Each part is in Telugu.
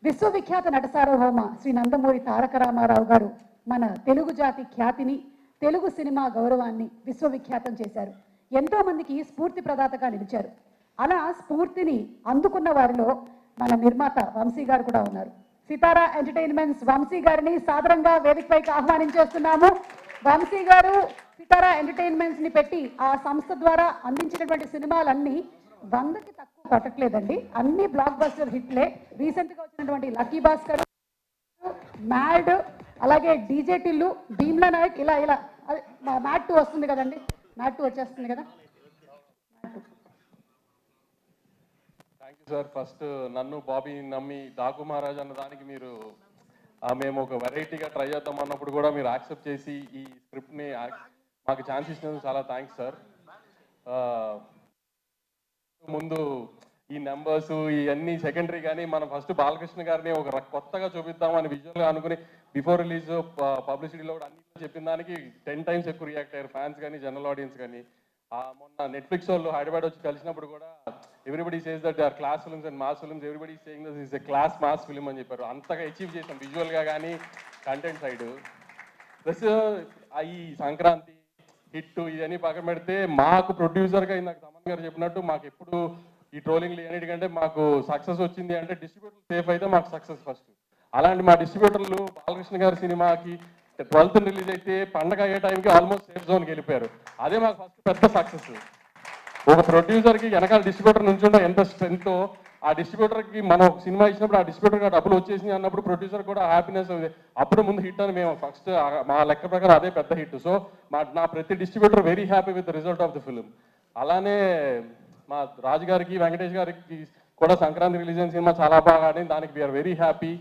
విశ్వవిఖ్యాత నట సార్వభౌమ శ్రీ నందమూరి తారక రామారావు గారు మన తెలుగు జాతి ఖ్యాతిని, తెలుగు సినిమా గౌరవాన్ని విశ్వవిఖ్యాతం చేశారు. ఎంతో మందికి స్ఫూర్తి ప్రదాతగా నిలిచారు. అలా స్ఫూర్తిని అందుకున్న వారిలో మన నిర్మాత వంశీ గారు కూడా ఉన్నారు. సితారా ఎంటర్టైన్మెంట్స్ వంశీ గారిని సాదరంగా వేదికపైకి ఆహ్వానించేస్తున్నాము. వంశీ గారు సితారా ఎంటర్టైన్మెంట్స్ ని పెట్టి ఆ సంస్థ ద్వారా అందించినటువంటి సినిమాలన్నీ 100కి తక్కువ కొట్టట్లేదండి. అన్ని బ్లాక్ బస్టర్ హిట్లే. రీసెంట్ గా వచ్చినటువంటి లక్కీ భాస్కర్, మ్యాడ్, అలాగే డీజే టిల్లు, భీమ్లా నాయక్, ఇలా ఇలా మ్యాట్ 2 వస్తుంది కదండి. మ్యాట్ 2 వచ్చేస్తుంది కదా. Thank you sir. ఫస్ట్ నన్ను బాబీ నమ్మి డాకు మహారాజ్ అన్న దానికి మీరు మేము ఒక వెరైటీగా ట్రై చేద్దాం అన్నప్పుడు కూడా మీరు యాక్సెప్ట్ చేసి ఈ స్క్రిప్ట్ని మాకు ఛాన్స్ ఇచ్చినందుకు చాలా థ్యాంక్స్ సార్. ముందు ఈ నెంబర్స్ ఇవన్నీ సెకండరీ, కానీ మనం ఫస్ట్ బాలకృష్ణ గారిని ఒక కొత్తగా చూపిద్దామని విజువల్గా అనుకుని బిఫోర్ రిలీజ్ పబ్లిసిటీలో కూడా అన్ని చెప్పిన దానికి 10 times ఎక్కువ రియాక్ట్ అయ్యారు ఫ్యాన్స్ కానీ జనరల్ ఆడియన్స్ కానీ. మొన్న నెట్ఫ్లిక్స్ వాళ్ళు హైదరాబాద్ వచ్చి కలిసినప్పుడు కూడా everybody says that they are class films and mass films, everybody saying this is a class mass film అని చెప్పారు. అంతగా అచీవ్ చేసాం విజువల్గా కానీ కంటెంట్ సైడ్. ప్లస్ ఈ సంక్రాంతి హిట్ ఇవన్నీ పక్కన పెడితే మాకు ప్రొడ్యూసర్గా ఇందాక తమన్ గారు చెప్పినట్టు మాకు ఎప్పుడు ఈ ట్రోలింగ్లు అన్నిటికంటే మాకు సక్సెస్ వచ్చింది అంటే డిస్ట్రిబ్యూటర్ సేఫ్ అయితే మాకు సక్సెస్ ఫస్ట్. అలాంటి మా డిస్ట్రిబ్యూటర్లు బాలకృష్ణ గారి సినిమాకి 12th రిలీజ్ అయితే పండగ అయ్యే టైంకి ఆల్మోస్ట్ సేఫ్ జోన్కి వెళ్ళిపోయారు. అదే మాకు ఫస్ట్ పెద్ద సక్సెస్. ఒక ప్రొడ్యూసర్కి వెనకాల డిస్ట్రిబ్యూటర్ నుంచి ఉండే ఎంత స్ట్రెంగ్తో ఆ డిస్ట్రిబ్యూటర్కి మనం ఒక సినిమా ఇచ్చినప్పుడు ఆ డిస్ట్రిబ్యూటర్ డబ్బులు వచ్చేసింది అన్నప్పుడు ప్రొడ్యూసర్ కూడా హ్యాపీనెస్ ఉంది. అప్పుడు ముందు హిట్ అని మేము ఫస్ట్ మా లెక్క ప్రకారం అదే పెద్ద హిట్. సో నా ప్రతి distributor very happy with the result of the film. అలానే మా రాజు గారికి వెంకటేష్ గారికి కూడా సంక్రాంతి రిలీజ్ అయిన సినిమా చాలా బాగా ఆడింది. దానికి వీఆర్ వెరీ హ్యాపీ.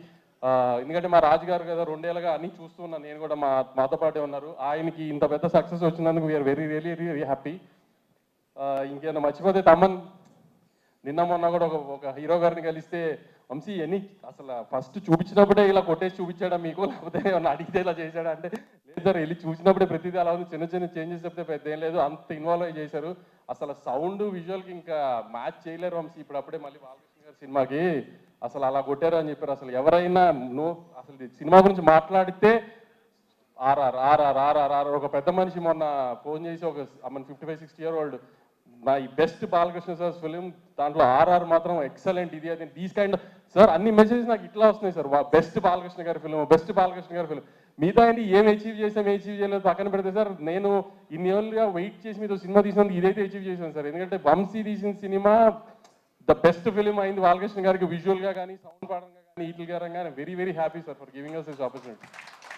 ఎందుకంటే మా రాజు గారు కదా 2 ఏళ్ళుగా అన్ని చూస్తున్నాను, నేను కూడా మాతో పాటే ఉన్నారు. ఆయనకి ఇంత పెద్ద సక్సెస్ వచ్చినందుకు వీఆర్ వెరీ వెరీ హ్యాపీ. ఇంకేమైనా మర్చిపోతే తమన్ నిన్న మొన్న కూడా ఒక హీరో గారిని కలిస్తే వంశీ ఎన్ని అసలు ఫస్ట్ చూపించినప్పుడే ఇలా కొట్టేసి చూపించాడా మీకు, లేకపోతే ఏమన్నా అడిగితే ఇలా చేశాడా అంటే లేదు సార్, వెళ్ళి చూసినప్పుడే ప్రతిదీ అలా ఉంది, చిన్న చిన్న చేంజెస్ చెప్తే పెద్ద ఏం లేదు, అంత ఇన్వాల్వ్ అయ్యి చేశారు. అసలు సౌండ్ విజువల్కి ఇంకా మ్యాచ్ చేయలేరు వంశీ. ఇప్పుడు అప్పుడే మళ్ళీ బాలకృష్ణ గారి సినిమాకి అసలు అలా కొట్టారు అని చెప్పారు. అసలు ఎవరైనా అసలు సినిమా గురించి మాట్లాడితే ఆర్ఆర్ ఒక పెద్ద మనిషి మొన్న ఫోన్ చేసి ఒక 55-60 year old my best Balakrishna sir film, దాంట్లో ఆర్ఆర్ మాత్రం ఎక్సలెంట్, ఇది అది దీస్ కైండ్ సార్ అన్ని మెసేజెస్ నాకు ఇట్లా వస్తున్నాయి సార్. బెస్ట్ బాలకృష్ణ గారి ఫిలిం, బెస్ట్ బాలకృష్ణ గారి ఫిలిం. మిగతా ఏంటి ఏం అచీవ్ చేయలేదు పక్కన పెడితే సార్, నేను ఇన్ని ఏళ్ళుగా వెయిట్ చేసి మీతో సినిమా తీసినందుకు ఇదైతే అచీవ్ చేశాను సార్. ఎందుకంటే వంశీ తీసిన సినిమా ద బెస్ట్ ఫిలిం అయింది బాలకృష్ణ గారికి, విజువల్గా కానీ సౌండ్ పరంగా కానీ వీటిగా కానీ. Very happy sir for giving us this opportunity.